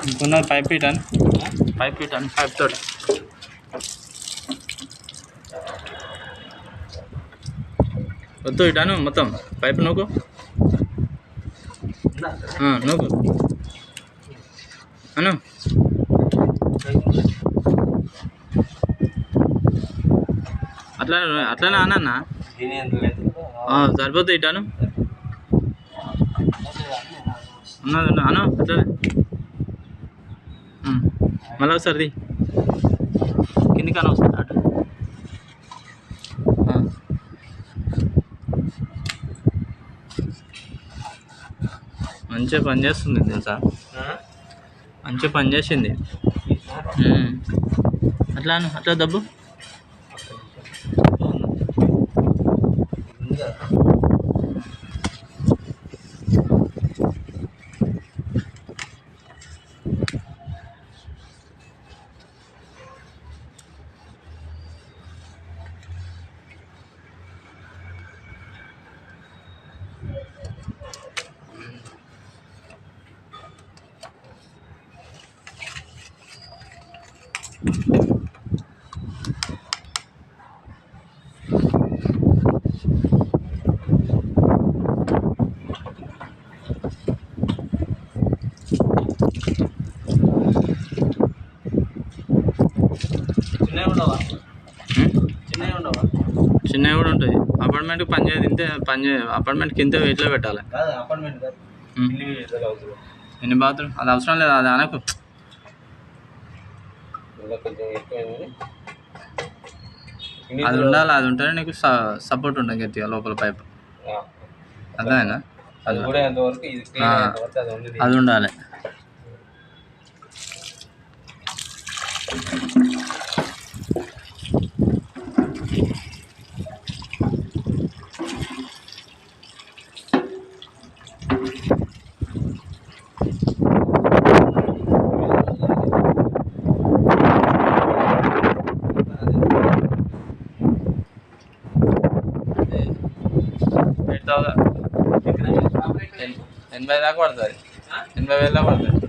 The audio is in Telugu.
ఇంకున్నది పైప్ ఇటాను పైప్ తోటి వద్దు ఇటాను మొత్తం పైప్ నూకు నూకు అను అట్లానే అన్న సరిపోతుంది ఇటాను ఉన్నది అను అట్లనే మళ్ళీ ఒకసారి కిందికి అని వస్తుంది అటు మంచిగా పనిచేస్తుంది తెలుసా మంచిగా పనిచేసింది అట్లా దబ్బు చిన్నవి కూడా ఉంటుంది అపార్ట్మెంట్కి అపార్ట్మెంట్కి ఇంత వెయిట్లో పెట్టాలి ఎన్ని బాత్రూమ్ అది అవసరం లేదు అది అనకు అది ఉండాలి అది ఉంటేనే నీకు సపోర్ట్ ఉంటుంది గట్టిగా లోపల పైప్ అర్థమైనా అది ఉండాలి $80,000 దాకా పడుతుంది 80,000 దాకా పడుతుంది